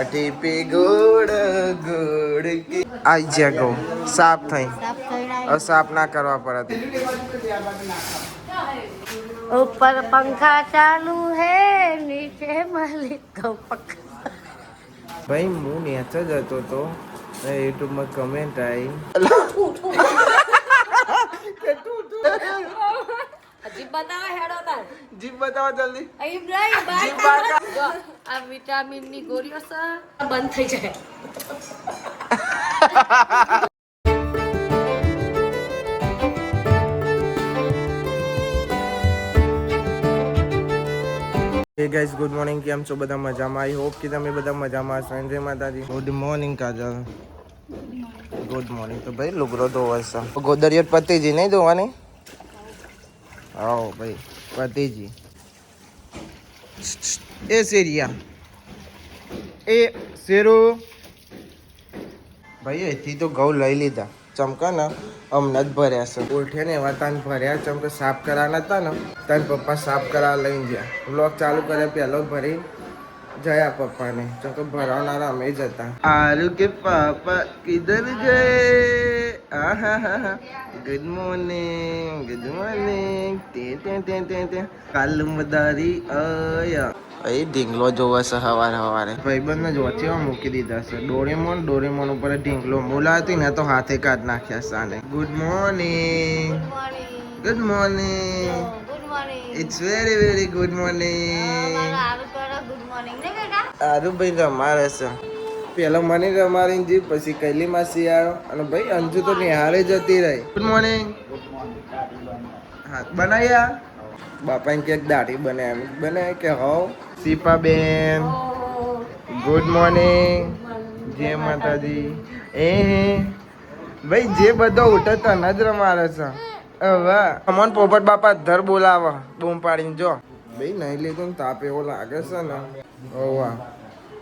TP ગોળ ગોળ કી આઈ જા ગો સાફ થઈ હવે સાફ ના કરવા પડે ऊपर पंखा चालू है नीचे मालिक का पक्का ભાઈ હું નેચ જ હતો તો યુટ્યુબમાં કમેન્ટ આવી જીપ બતાવો હેડો તાર જીપ બતાવો જલ્દી અહીં નહીં બહાર જો આ વિટામિન ની ગોળીઓ છે બંધ થઈ જાય હે ગાઈસ ગુડ મોર્નિંગ કેમ છો બધા મજામાં આઈ હોપ કે તમે બધા મજામાં છો જય માતાજી ગુડ મોર્નિંગ કાજલ ગુડ મોર્નિંગ તો ભાઈ લુગરો ધોવા છે ગોદરિયો પતિજી નહીં ધોવાની આવો ભાઈ પતિજી એ શેરિયા એ શેરો ભાઈ એથી તો ઘઉં લઈ લીધા ચમકા ને હમણાં જ ભર્યા છે ઓઠે ને એવા તાન ભર્યા ચમકે સાફ કરાવવાના હતા ને તાન પપ્પા સાફ કરાવવા લઈને ગયા બ્લોગ ચાલુ કર્યા પહેલો ભરી જયા પપ્પાને ચમકે ભરાવનારા અમે જ હતા આરુ કે પાપા કિધર ગયે આહા ગુડ મોર્નિંગ તે કાલ મદારી અયા એ ઢીંગલો જોવા છે સવારે ભાઈબંધને જ વચ્ચેમાં મૂકી દીધા છે ડોરેમોન ઉપર ઢીંગલો મોલા હતી ને તો હાથે કાઢ નાખ્યા સાને good morning it's very good morning આરુ ભાઈ રમાડે છે પેલા મને રમાડીને જી પછી કૈલી માસી આવ્યો અને ભાઈ અંજુ તો નિહારે જતી રહી ગુડ મોર્નિંગ હા બનાવ્યા બાપાને ક્યાંક દાઢી બને કે હોવ સીપાબેન ગુડ મોર્નિંગ જય માતાજી ભાઈ જે બધો ઉઠે તને જ રમાડે છે હવે અમન પોપટ બાપા ધર બોલાવા બૂમ પાડીને જો ભાઈ નહીં લીધું ને તાપ એવો લાગે છે ને હોવા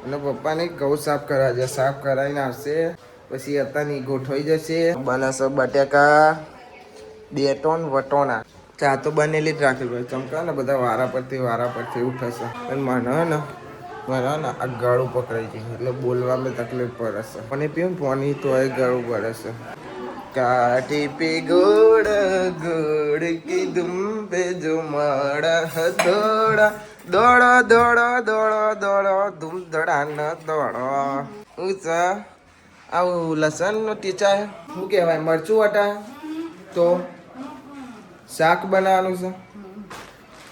અને પપ્પાને ઘઉં સાફ કરાવે છે સાફ કરાવીને આવશે પછી અત્યારની ગોઠવાઈ જશે બનાસ બટેકા 2 ટન વટોણા ચા તો બનેલી જ રાખેલી હોય ચમકા ને બધા વારા પરથી એવું થશે અને મને આ ગળું પકડાઈ જાય એટલે બોલવામાં તકલીફ પડે છે પણ પીવું ને પાણી તો એ ગળું પડે છે કાટી પી ગોળ ગોળ કી દુંબે જો માડા દોડો ધૂમ ધડા ન દોડો ઊંચા આવું લસણનું ટીચા શું કહેવાય મરચું વટા તો શાક બનાવવાનું છે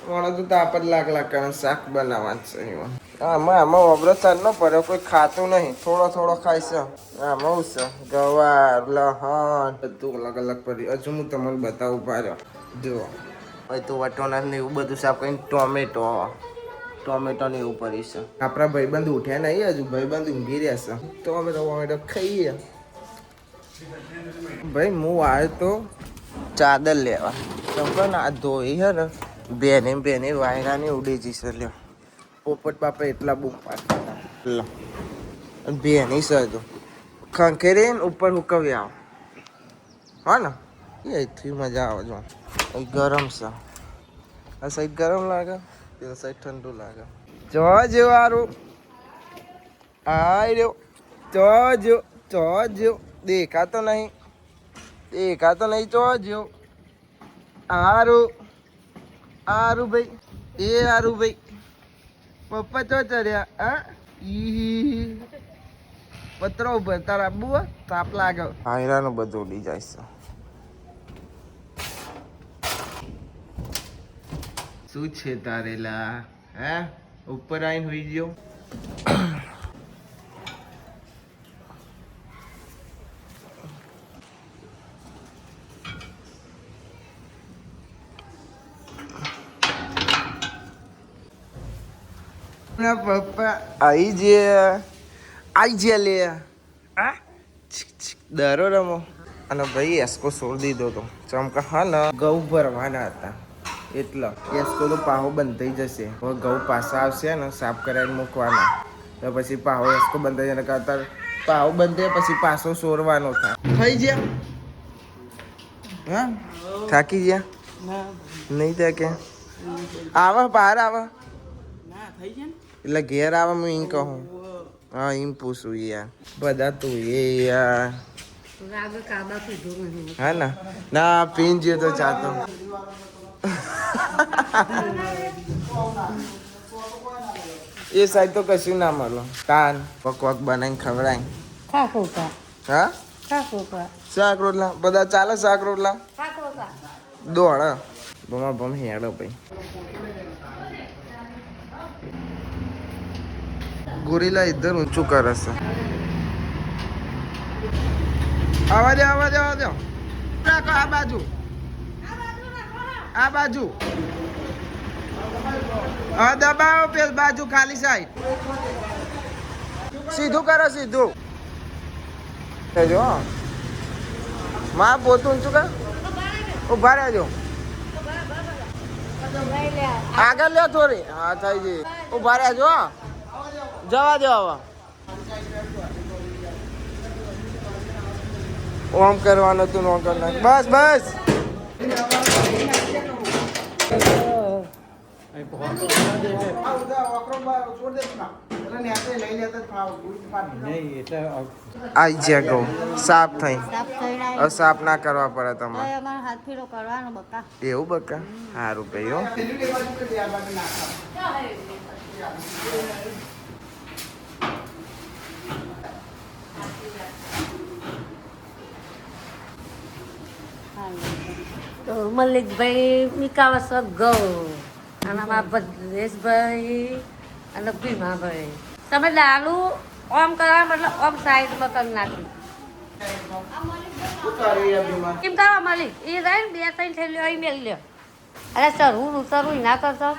મને તો તાપ જ લાગ કારણ શાક બનાવવાનું છે આમાં ઓબરો ચાલ ન પડે કોઈ ખાતું નહીં થોડો ખાય છે આમાં શું છે ગવાર લહણ બધું અલગ પડી હજુ હું તમને બતાવું પાડ્યો જુઓ હવે તો વટોના ને એવું બધું સાફ કરીને ટોમેટો ને એવું પડી છે આપણા ભાઈબંધ ઉઠ્યા નહીં હજુ ભાઈબંધ ઊંઘી રહ્યા છે તો અમે ટોમેટો ખાઈએ ભાઈ હું આવ્યો તો ચાદર લેવા ચમકો ને આ ધોઈ હે ને બેને વાયરાની ઉડી જશે લ્યો પોપટ બાપા એટલા બૂમ પાડતા લો બેની સજો ખંખેરી ને ઉપર હુકવી આવો હા ને એથી મજા આવે જો ગરમ છે આ સાઈડ ગરમ લાગે પેલા સાઈડ ઠંડુ લાગે જો વારું આય રહ્યો જો દેખાતો નહીં જો આરું ભાઈ પપ્પા ચો ચડ્યા હા પત્રો ઉપર તારા બુઆ તાપ લાગે હાયરાનું બધું ઉડી જાય છે શું છે તારેલા હે ઉપર આવીને હોઈ ગયો પપ્પા આઈ જે લે આ દરો રમો અને ભાઈ એસ્કો છોડી દીધો તો ચમકા હા ને ઘઉં ભરવાના હતા એટલે એસ્કો તો પાહો બંધ થઈ જશે હવે ઘઉં પાછા આવશે ને સાફ કરાવીને મૂકવાના તો પછી પાહો એસ્કો બંધ થઈ જાય કરતા પાહો બંધ થાય પછી પાછો સોરવાનો થાય થઈ ગયા હા થાકી ગયા નહીં થાય કે આવા બહાર આવા એટલે ઘેર આવે હું એમ કહું હા એમ પૂછું યાર બધા તું એ યાર હા ના પીન જ્યો તો ચાતો એ સાઈડ તો કશું ના મળો કાન પક વક બનાવીને ખવડાય હા શાક રોટલા બધા ચાલે શાક રોટલા દોડ બમા બમ હેડો ભાઈ ગોરીલા ઇધર ઊંચું કરે છે આવા દો રાખો આ બાજુ હા દબાવો પેલ બાજુ ખાલી સાઈડ સીધું કરો સીધું જો માં પોતું ઊંચું કર ઉભા રહેજો આગળ લ્યો થોડી હા થઈ ગઈ ઉભા રહેજો જવા દો હવે ઓમ કરવાનું હતું નો કર નાખ બસ આઈ જા કહું સાફ થઈ હવે સાફ ના કરવા પડે તમારે એવું બકા સારું ભાઈ હો તો મલિકભાઈ મિકાવસ ગૌ અને અમારા ભદ્રેશભાઈ અને ભીમાભાઈ તમે લાલુ ઓમ કરવા મતલબ ઓમ સાઈડમાં કરી નાખ્યું કેમ કરવા મલિક એ રહે ને 2-3 થેલીઓ અહીં મેળ લ્યો અરે સરવું ના કરતો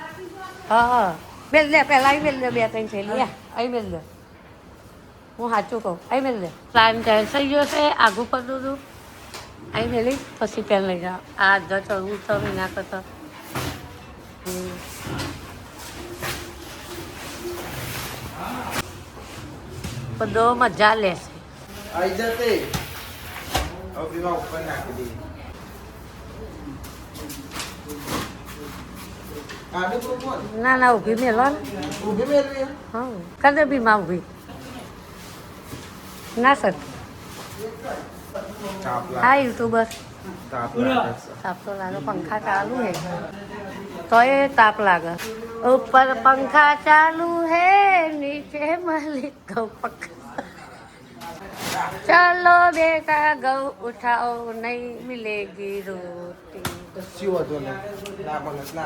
હા મેળ લે પહેલાં અહીં મેળ લ્યો 2-3 થેલી અહીં મેળ લ્યો હું સાચું કહું અહીં મેળ લે પ્લાન થઈ ગયો છે આગું પડતું હતું અહીં મેલી પછી પેન લઈ જાઓ આ જો ચડવું ના કરતો બધો મજા લેશે આઈ જતે હવે ઉપર નાખી દે આડું કોણ ના ઊભી મેલો ને ઊભી મેલવી હા કદે બીમાં ઊભી ના સર હા યુટ્યુબર તાપ તો લાગે પંખા ચાલુ હે તો એ તાપ લાગે ઉપર પંખા ચાલુ હે નીચે માલિક ગૌ પંખા ચલો બેટા ગૌ ઉઠાઓ નહીં મિલેગી રોટી શિવ હતો ને ના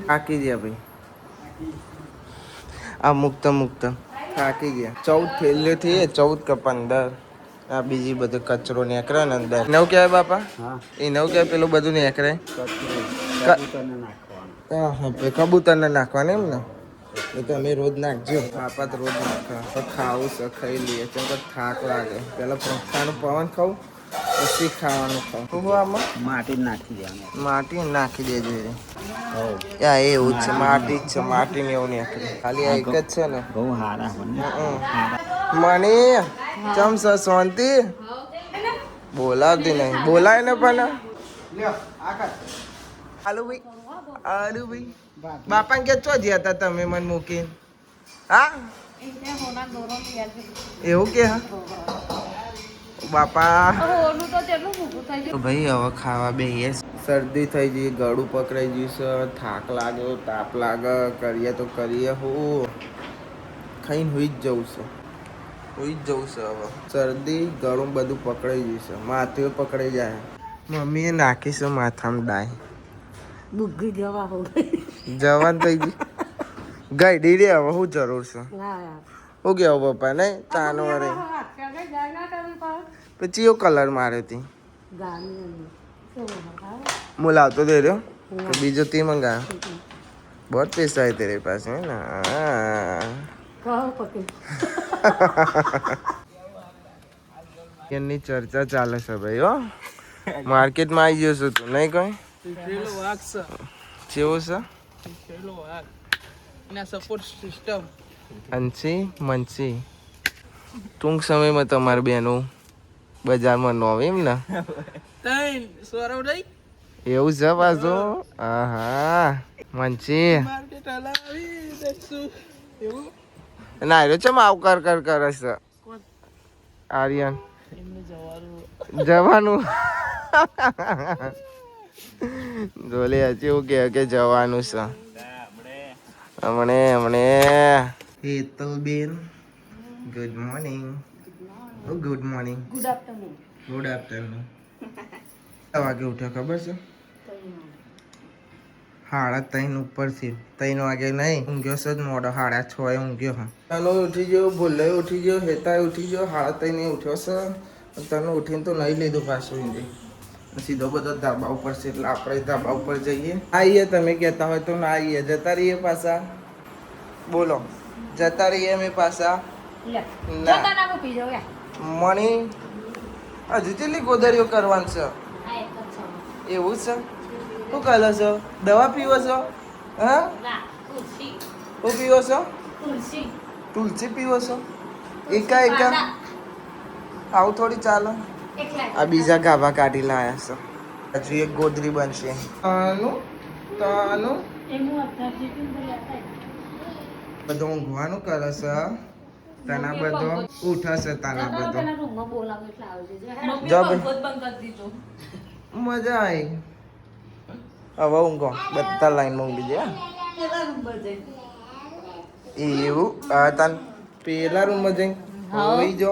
થાકી ગયા ભાઈ આ મુક્ત થાકી ગયા 14 થેલીઓ થી 14 કે 15 આ બીજી બધું કચરો નીકળે ને અંદર નવ કહેવાય બાપા એ નવ કહેવાય પેલું બધું નીકળે કબૂતરને નાખવાનું એમ ને એ તો અમે રોજ નાખજો બાપા તો રોજ નાખવા ખાવું છે ખાઈ લઈએ કેમ કે થાક લાગે પેલા પંખાનું પવન ખાવું પછી ખાવાનું ખાવું આમાં માટી નાખી દેજો એવું જ છે માટી જ છે માટી ને એવું નીકળે ખાલી આ એક જ છે ને બહુ સારા મણી ચમ સર શાંતિ બોલાવતી નહીં બોલાય ને પણ આલુ ભાઈ બાપા કે ચો જ્યાં હતા તમે મને મૂકીને હા એવું કે હા બાપા ભાઈ હવે ખાવા બેહીએ શરદી થઈ ગઈ ગળું પકડાઈ ગયું છે થાક લાગ્યો તાપ લાગે કરીએ તો કરીએ હું ખાઈને હોઈ જ જવું છે હવે શરદી ગળું બધું પકડાઈ ગયું છે માથું પકડાઈ જાય મમ્મીએ નાખી છે માથામાં દાય બુગ્ગી જવાન થઈ ગઈ ગઈ ડીડે હવે શું જરૂર છે શું કેવું પપ્પા નહીં તાનો રે પછી એવો કલર મારે હતી હું લાવતો દે રહ્યો તો બીજો તે મંગાવ્યો બહુ પૈસા है तेरे पास है ना એની ચર્ચા ચાલે છે ભાઈ હો માર્કેટમાં આવી ગયો છું તું નહીં કઈ કેવું છે સપોર્ટ સિસ્ટમ અંશી મનસી ટૂંક સમયમાં તમારી બેનું બજારમાં નો આવે એમ ને એવું છે પાછું હા મંચી ના આવ્યો છે આવ કર કરે છે આર્યન જવાનું જોલે હજી એવું કે જવાનું છે હમણે Hetalben good morning good morning good afternoon. Good afternoon વાગે ઉઠ્યો ખબર છે 3:30 ઉપરથી 3 વાગે નહીં ઊંઘ્યો છે જ મોડો 6:30 ઊંઘ્યો હા તનો ઉઠી ગયો ભૂલે ઉઠી ગયો હેતા ઉઠી ગયો 3:30 ઉઠ્યો છે તને ઉઠીને તો નહીં લીધું પાછું ઊંઘી સીધો બધો ધાબા ઉપર છે એટલે આપણે ધાબા ઉપર જઈએ આવીએ તમે કહેતા હોય તો ના આવીએ જતા રહીએ પાછા બોલો જતા રહીએ અમે પાછા ના મણી હજુ કેટલી ગોદરીઓ કરવાની છે એવું છે શું કરો છો દવા પીવો છો હા શું પીવો છો તુલસી પીવો છો એકા આવું થોડી ચાલો આ બીજા ગાભા કાઢી લાયા છે હજુ એક ગોદરી બનશે બધું ઊંઘવાનું કરે છે તના બધો ઉઠાશે તના બધો મજા આવી હવે ઊંઘો બધા લાઈનમાં ઊંઘી જાય એવું તન પેલા રૂમમાં જઈ હોઈ જો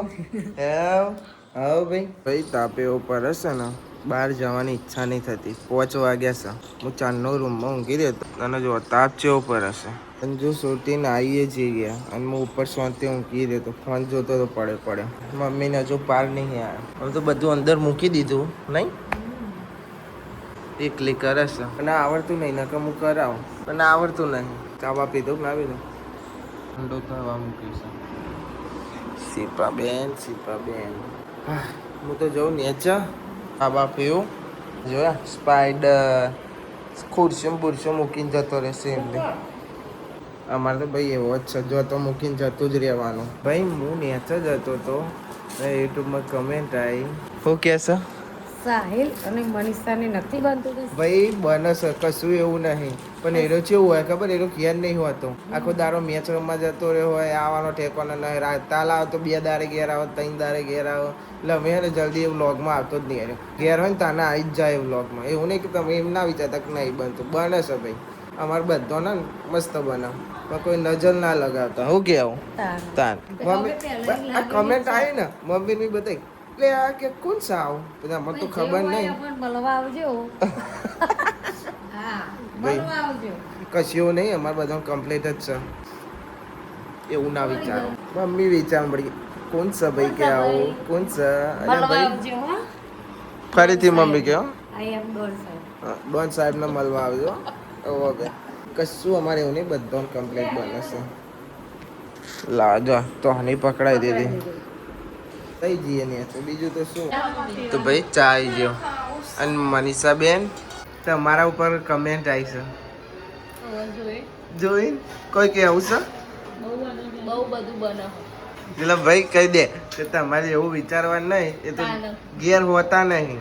ભાઈ તાપે એવો પડે છે ને બહાર જવાની ઈચ્છા નહીં થતી 5 વાગ્યા છે હું ચાંદનો રૂમમાં ઊંઘી રહ્યો અને જો તાપ ચેવો પડે છે અંજુ સુરતીને આવીએ જઈ ગયા અને હું ઉપર શાંતિ ઊંઘી રહ્યો તો ફોન જોતો તો પડે મમ્મીને હજુ પાર નહીં આવ્યા હવે તો બધું અંદર મૂકી દીધું નહીં એકલી કરે છે અને આવડતું નહીં નકર હું કરાવું અને આવડતું નહીં ચાવા પીધું ના પીધું ઠંડો થવા મૂકીશ શિલ્પાબેન હું તો જઉં નેચા ખાવા પીવું જોયા સ્પાઈડર ખુરશીમાં બુરશો મૂકીને જતો રહેશે એમને અમારે તો ભાઈ એવો જ છે જો તો મૂકીને જતું જ રહેવાનું ભાઈ હું નેચા જતો હતો યુટ્યુબમાં કમેન્ટ આવી શું કહે છે સાહિલ અને મનીષાને નથી બનતું ભાઈ બને છે કશું એવું નહીં પણ એનો કેવું હોય ખબર એનો ઘેર નહીં હોતો આખો દારો મેચ રમવા જતો રહ્યો હોય આવવાનો ઠેકોનો નહીં તાલ આવો તો 2 દાડે ઘેર આવો 3 દાડે ઘેર આવો એટલે અમે એને જલ્દી એ વ્લોગમાં આવતો જ નહીં ઘેર હોય ને તાને આવી જ જાય વ્લોગમાં એવું નહીં કે તમે એમ ના વિચારતા કે નહીં બનતું બને છે ભાઈ અમારે બધો ને મસ્ત બનાવ પણ કોઈ નજર ના લગાવતા હું કેવું તાન મમ્મી આ કમેન્ટ આવી ને મમ્મીની બધી એટલે આ કે કોણ સાવ બધા મને તો ખબર નહીં મળવા આવજો કશું એવું નહીં અમારે બધા કમ્પ્લીટ જ છે એવું ના વિચારો મમ્મી વિચાર પડી કોણ છે ભાઈ કે આવું કોણ છે અને ભાઈ ફરીથી મમ્મી કહો ડોન સાહેબને મળવા આવજો ઓકે કશું અમારે એવું નહીં બધું કમ્પ્લીટ બને છે લાજો તો હની પકડાઈ દીધી થઈ જઈએ ને તો બીજું તો શું તો ભાઈ ચા આવી ગયો અને મનીષા બેન તમારા ઉપર કમેન્ટ આવી છે જોઈ કોઈ કેવું છે બહુ બધું બનાવો એટલે ભાઈ કહી દે કે તમારે એવું વિચારવાનું નહીં એ તો ઘેર હોતા નહીં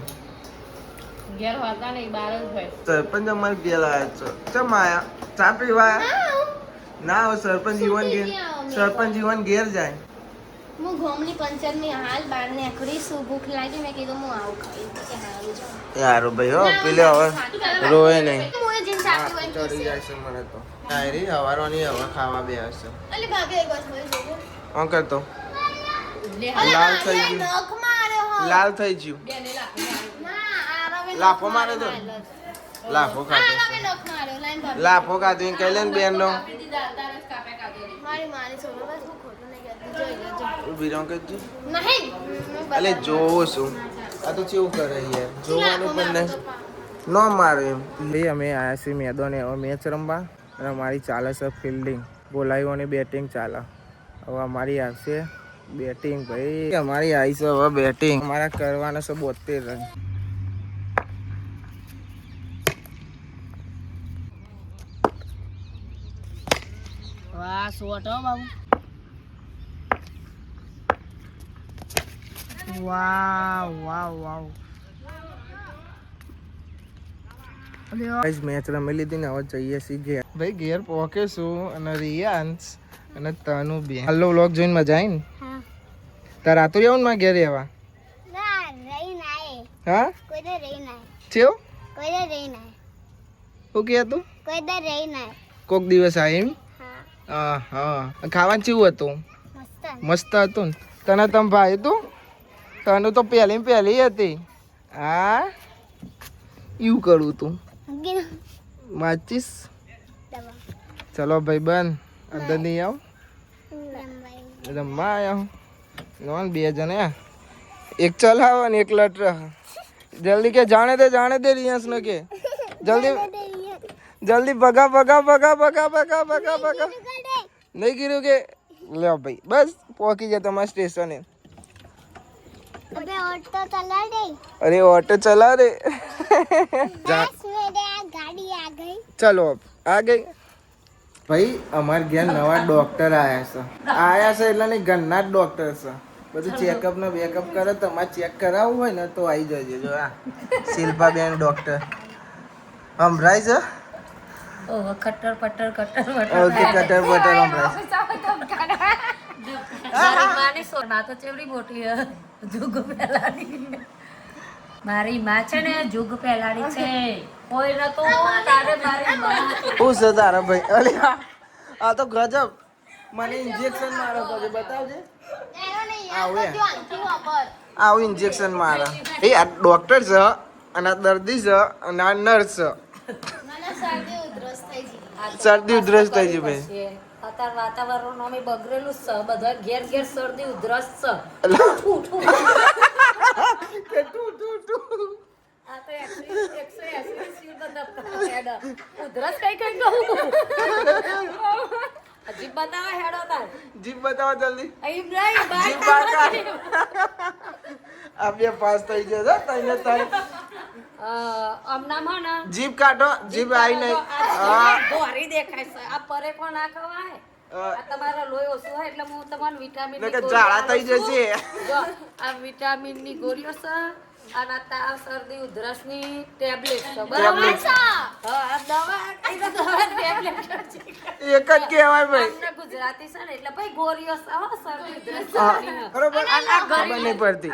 સરપંચ અમારે ઘેર આવ્યા છો ચમ આયા ચા પીવા ના હોય સરપંચ જીવન ઘેર જાય હું ગોમની પંચાયતની હાલ બહાર નીકળી છું ભૂખ લાગી મેં કીધું હું આવું ખાઈ તો કે હારું જો યાર ભાઈ હો પેલે હવે રોય નહીં હું એ જીન સાચી હોય ચડી જાય છે મને તો ડાયરી હવારોની હવે ખાવા બે હશે અલે ભાગે એક વાર હોય જોજો હું કરતો લાલ થઈ ગયું નખ માર્યો હો લાલ થઈ ગયું ના આરામે લાફો મારે તો લાફો ખાતો આરામે નખ માર્યો લાઈન ભાભી લાફો ખાતો એમ કહી લે ને બેન નો મારી છોડો બસ હું ખોટું નહીં કરતી જોઈ લેજો ઉભી રહો કે જી નહીં અલે જોવો છું આ તો કેવું કરે યાર જોવાનું પણ નહીં ન મારે એમ ભાઈ અમે આવ્યા છીએ મેદાને હવે મેચ રમવા અને અમારી ચાલે છે ફિલ્ડિંગ બોલાવ્યું અને બેટિંગ ચાલે હવે અમારી આવશે બેટિંગ ભાઈ અમારી આવી છે હવે બેટિંગ અમારા કરવાના છે 72 રન વાહ શોટ હો બાબુ વાવ વાવ વાવ ગાઈસ મેચ રમી લીધી ને હવે જઈએ છીએ ઘેર. ભાઈ ઘેર પહોંચે છું અને રિયાન્સ અને તનુ બે હાલો વ્લોગ જોઈને મજા આવી ને? હા. તાર આતું રહેવું ને મારા ઘેર રહેવા? ના રહી નાય હા કોઈ દે રહી નાય ચેવ કોઈ દે રહી નાય શું કહે તું? કોઈ દે રહી નાય કોક દિવસ આ એમ? હા હા ખાવાનું કેવું હતું? મસ્ત મસ્ત હતું ને? તને તમ ભાઈ તું તને તો પહેલી હતી. હા એવું કરું તું માચીસ. ચલો ભાઈ બન અંદર નહીં આવ રમવા આવ્યા નોન બે જણ એક ચલાવો ને એક લટ જલ્દી કે જાણે દે રિયાંશ ને કે જલ્દી ભગા નહીં કીધું કે લે ભાઈ બસ પહોંચી જાય તમારા સ્ટેશને. अबे ऑटो चला दे अरे ऑटो चला रे बस मेरे गाड़ी आ गई चलो अब आ गई. ભાઈ અમાર ઘેર નવા ડોક્ટર આયા છે એટલે નહીં ઘરના જ ડોક્ટર છે. બધું ચેકઅપ ને બેકઅપ કરે. તમારે ચેક કરાવવું હોય ને તો આવી જજો. જો આ શિલ્પાબેન ડોક્ટર સંભળાય છે? ઓહો કટર પટર ઓકે કટર બટર સંભળાય. મારી માની સો માં તો ચેવડી મોટી જુગ પેલાડી. મારી માં છે ને જુગ પેલાડી છે. કોઈ નતો તારે મારી માં. શું છે તારા ભાઈ? અરે આ તો ગજબ. મને ઇન્જેક્શન મારો તો બતાવજે. આવું ઇન્જેક્શન મારે. એ આ ડોક્ટર છે અને આ દર્દી છે અને આ નર્સ છે. શરદી ઉધરસ થઈ ગઈ ભાઈ. અત્યારે વાતાવરણ અમે બગડેલું છે. બધા ઘેર ઘેર શરદી ઉધરસ છે. આ તો 180 બધા ઉધરસ કઈ કહું જીભ બતાવા હેડો તાર. જીભ બતાવો જલ્દી. અહીં નહીં જીભ બહાર કાઢ. આ બે પાસ થઈ ગયો છે તઈને તઈ. અમનામ હો ને જીભ કાઢો. જીભ આવી નહીં. ધોરી દેખાય છે. આ પરે કોણ ના ખવાય. આ તમારા લોહી ઓછું હોય એટલે હું તમને વિટામિન ની ઝાડા થઈ જશે. જો આ વિટામિન ની ગોળીઓ છે અને તાવ શરદી ઉધરસ ની ટેબ્લેટ છે બરાબર છે. હા આ દવા કઈ દવા ટેબ્લેટ છે. એક જ કહેવાય ભાઈ. અમને ગુજરાતી છે ને એટલે ભાઈ ગોળીઓ છે હો શરદી ઉધરસ બરોબર ખબર નહીં પડતી.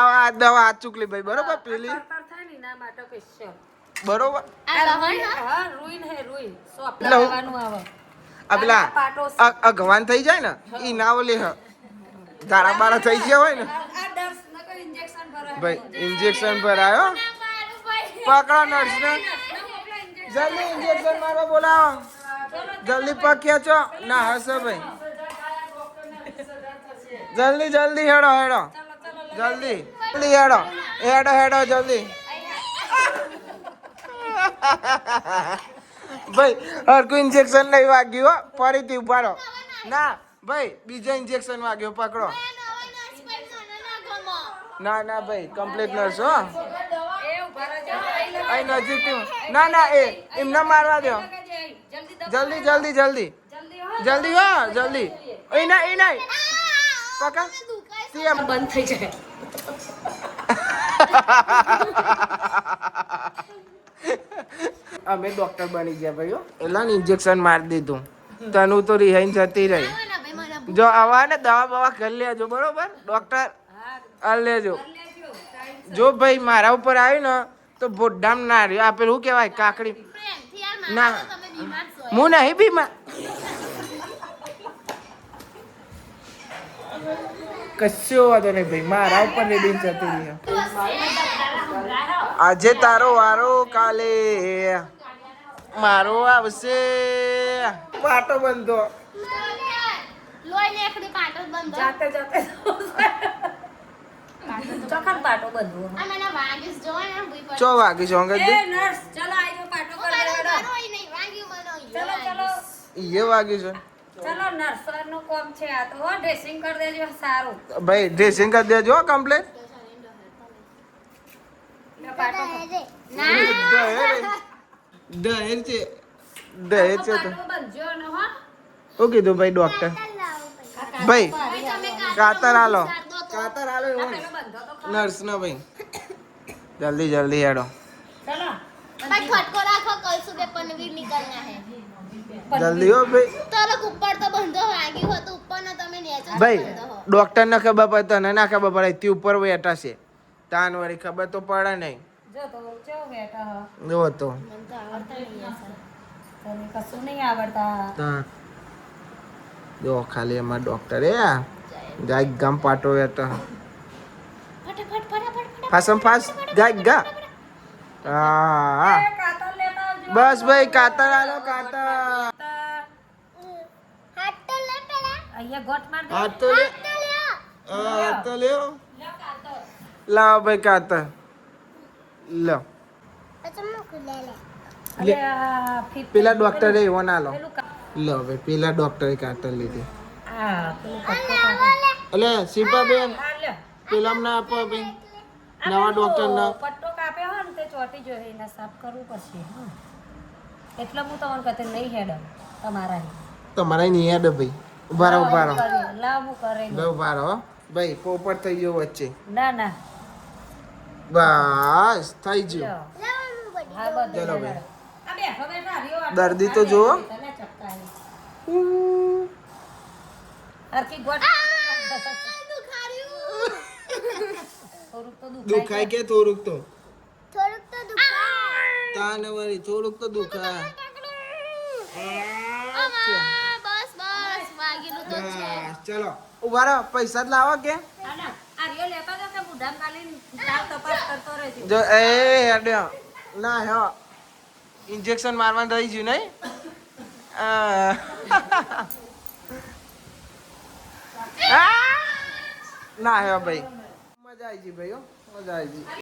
આ દવા આ ચૂકલી ભાઈ બરોબર પેલી થાય ને એના માટે સ્પેશિયલ બરોબર. હા રૂઈન હે રૂઈન સો આપણે લેવાનું આવે. આ પેલા અગવાન થઈ જાય ને ઈ ના ઓલી ધારા બારા થઈ ગયા હોય ને આ ડર્સ નકો ઇન્જેક્શન ભરાય ભાઈ ઇન્જેક્શન ભરાયો. પકડો નર્સ ને જલ્દી ઇન્જેક્શન મારવા બોલાવો. જલ્દી પગ ખેંચો. ના હશે ભાઈ. જલ્દી હેડો જલ્દી હેડો જલ્દી. ભાઈ હરકું ઇન્જેક્શન નહીં વાગ્યું ફરીથી ઉભારો. ના ભાઈ બીજો ઇન્જેક્શન વાગ્યો પકડો. ના ભાઈ કમ્પ્લીટ નર્સ હો. અહીં નજીક ના એ એમને મારવા દો. જલ્દી હો જલ્દી. એ નહીં પકડ સીએમ બંધ થઈ જાય. અમે ડોક્ટર બની ગયા ભાઈઓ. એલા ઇન્જેક્શન મારી દીધું. તનુ તો રિહાઈન જતી રહી. જો આવા ને દવા બવા કરી લેજો બરોબર. ડોક્ટર આ લેજો. જો ભાઈ મારા ઉપર આવ્યું ને તો બોડામ ના રહ્યો. આ પેલું શું કહેવાય કાકડી. ના હું નહીં બીમાર. કશો વાંધો નહીં ભાઈ મારા ઉપર રેડી જતી રહી. આજે તારો વારો કાલે મારો આવશે. પાટો બંધો જાતે ચોખા પાટો બંધવો. ચો વાગી છો અંગત એ નર્સ ચલો આજો પાટો કર દેડો. ચલો ઈએ વાગ્યું છે. ચલો નર્સ નું કામ છે આ તો ડ્રેસિંગ કરી દેજો સારું. ભાઈ ડ્રેસિંગ કરી દેજો કમ્પ્લીટ. પાટો દહેર છે તો બંધજો ન હો. શું કીધું ભાઈ ડોક્ટર? ભાઈ કાતર હાલો નર્સ નો ભાઈ. જલ્દી હેડો. ચલો फटाफट फटको રાખો કલસુ पे पनवीर निकलना है જલ્દી હો ભાઈ તરક ઉપર તો બંધો વાગ્યું હોય તો ઉપર ના તમે નીચે ભાઈ બંધો હો ડોક્ટર ને ખબર પડે તને ના ખબર પડે તે ઉપર બેઠા છે તાન વળી ખબર તો પડે નહીં જો તો કેવો બેઠા હો જો તો મને તો આવડતા નહીં હશે તને કશું નહીં આવડતા હા જો ખાલી એમાં ડોક્ટર એ ગાય ગામ પાટો બેઠા ફટાફટ ફાસમ ફાસ ગાય ગા હા એ કાતર લેતા આવજો બસ ભાઈ કાતર આલો કાતર હાથ તો લે પેલા અહીંયા ગોટ માર દે હાથ તો લે હાથ તો લ્યો લાવ ભાઈ કાતર લો અચ્છા મુક લે લે લે આ ફીટ પેલા ડોક્ટર એવો ના લો પેલું લો ભાઈ પેલા ડોક્ટરે કાતર લીધી આ પેલું પટ્ટો કાઢે. અલે શિલ્પાબેન આ લ્યો પેલા ના આપો ભાઈ નવા ડોક્ટર ના પટ્ટો કાપ્યો હોય ને તે ચોટી જોઈએ એને સાફ કરવું પડશે હં. એટલે હું તમને કહેતી નહીં હેડ તમારા તમારા નહીં યાદ ભાઈ ઉભા રહો ઉભા રહો લાવ હું કરે લો ઉભા રહો ભાઈ પોપટ થઈ ગયો વચ્ચે ના ના બસ થઈ ગયું લ્યો. હા બધું ચલો ભાઈ. આ બેઠો બેઠા હરિયો આટલો દર્દી તો જુઓ. તને ચપકાવી. હરખી ગોટ થોડુંક તો દુખાય કે થોડુંક તો થોડુંક તો દુખાય તાને વળી થોડુંક તો દુખાય બસ બસ વાગેલું તો છે બસ, ચલો ઉભા રહો પૈસા જ લાવો કે આના આ રિયો લેતો હતો કે બુઢામ કાલીન તાવ તપાસ કરતો રહેજો જો એ હેડ્યો ના હો ઇન્જેક્શન મારવાનું રહી ગયું નહીં ના હે ભાઈ મજા આવી ગઈ ભાઈ હો મજા આવી ગઈ